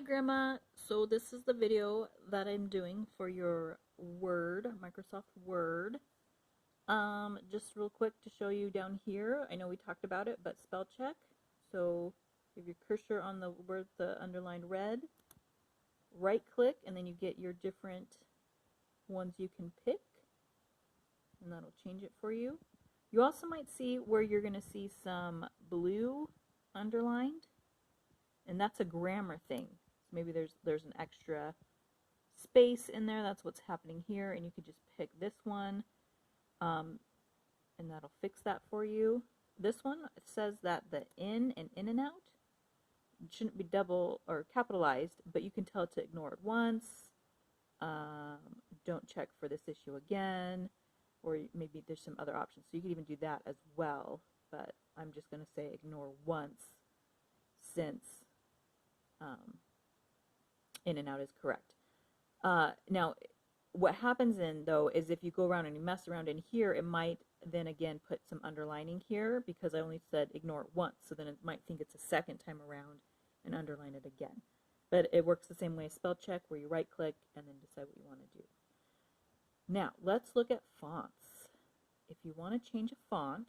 Grandma. So this is the video that I'm doing for your Word, Microsoft Word. Just real quick to show you down here. I know we talked about it, but spell check. So you have your cursor on the word, the underlined red. Right click, and then you get your different ones you can pick, and that'll change it for you. You also might see where you're going to see some blue underlined, and that's a grammar thing. So maybe there's an extra space in there. That's what's happening here, and you could just pick this one, and that'll fix that for you. This one says that the in and out shouldn't be double or capitalized, but you can tell it to ignore it once. Don't check for this issue again, or maybe there's some other options. So you can even do that as well, but I'm just going to say ignore once since in and out is correct. Now, what happens then, though, is if you go around and you mess around in here, it might then again put some underlining here because I only said ignore it once, so then it might think it's a second time around and underline it again. But it works the same way as spell check, where you right click and then decide what you want to do. Now, let's look at fonts. If you want to change a font,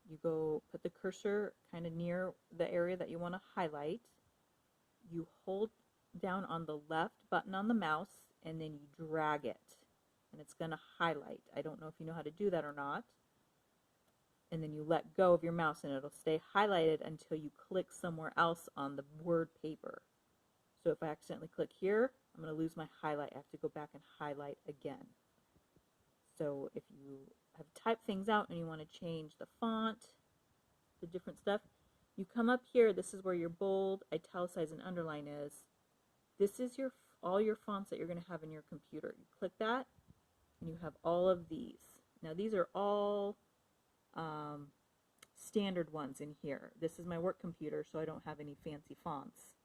you go put the cursor kind of near the area that you want to highlight. You hold down on the left button on the mouse, and then you drag it, and it's going to highlight. I don't know if you know how to do that or not. And then you let go of your mouse, and it'll stay highlighted until you click somewhere else on the word paper. So if I accidentally click here, I'm going to lose my highlight. I have to go back and highlight again. So if you have typed things out and you want to change the font, the different stuff, you come up here. This is where your bold, italicize, and underline is. This is all your fonts that you're going to have in your computer. You click that, and you have all of these. Now these are all standard ones in here. This is my work computer, so I don't have any fancy fonts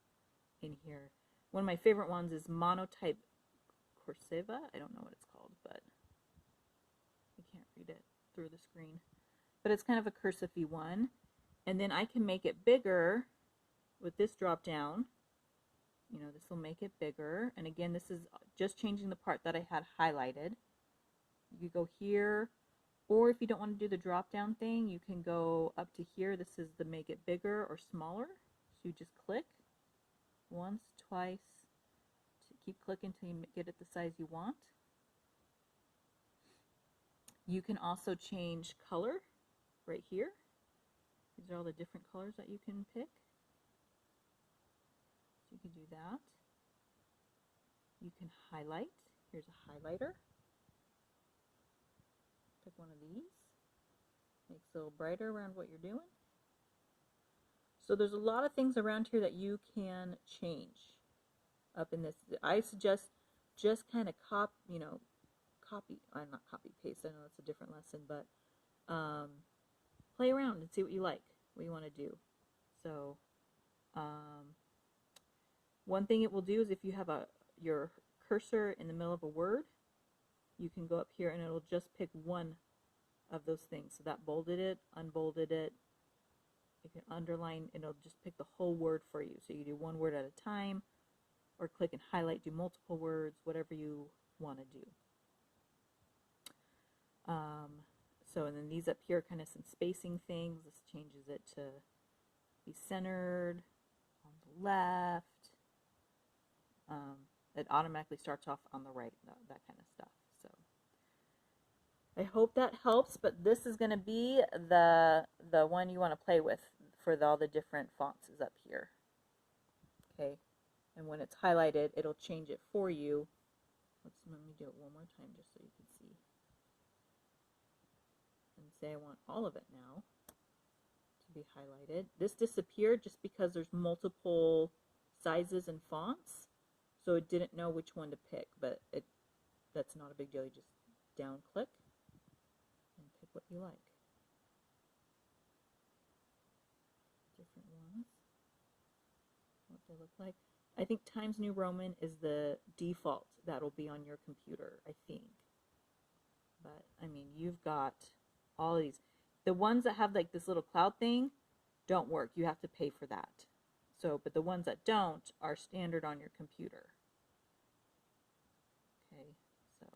in here. One of my favorite ones is Monotype Cursiva. I don't know what it's called, but I can't read it through the screen. But it's kind of a cursive-y one. And then I can make it bigger with this drop down. You know, this will make it bigger. And again, this is just changing the part that I had highlighted. You go here, or if you don't want to do the drop down thing, you can go up to here. This is the make it bigger or smaller. So you just click once, twice, keep clicking until you get it the size you want. You can also change color right here. These are all the different colors that you can pick. So you can do that. You can highlight. Here's a highlighter. Pick one of these. Makes it a little brighter around what you're doing. So there's a lot of things around here that you can change up in this. I suggest just kind of not copy paste. I know that's a different lesson, but play around and see what you like, what you want to do. So one thing it will do is if you have your cursor in the middle of a word, you can go up here and it'll just pick one of those things. So that bolded it, unbolded it. You can underline, and it'll just pick the whole word for you. So you do one word at a time, or click and highlight, do multiple words, whatever you want to do. So, and then these up here, kind of some spacing things. This changes it to be centered on the left. It automatically starts off on the right, that kind of stuff. So I hope that helps, but this is going to be the one you want to play with for all the different fonts is up here. Okay, and when it's highlighted, it'll change it for you. Let me do it one more time just so you can see. And say I want all of it now to be highlighted. This disappeared just because there's multiple sizes and fonts, so it didn't know which one to pick, but that's not a big deal. You just down click and pick what you like. Different ones, what they look like. I think Times New Roman is the default that'll be on your computer, I think. But I mean, you've got all of these. The ones that have like this little cloud thing don't work. You have to pay for that. So, but the ones that don't are standard on your computer. Okay, so,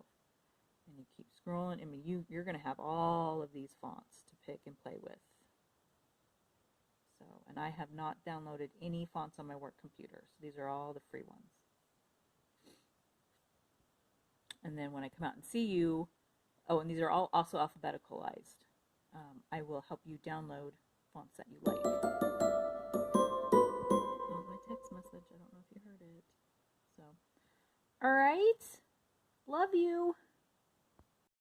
and you keep scrolling. I mean, you're going to have all of these fonts to pick and play with. So, and I have not downloaded any fonts on my work computer. So these are all the free ones. And then when I come out and see you, oh, and these are all also alphabeticalized. I will help you download fonts that you like. Oh, my text message. I don't know if you heard it. So, all right. Love you.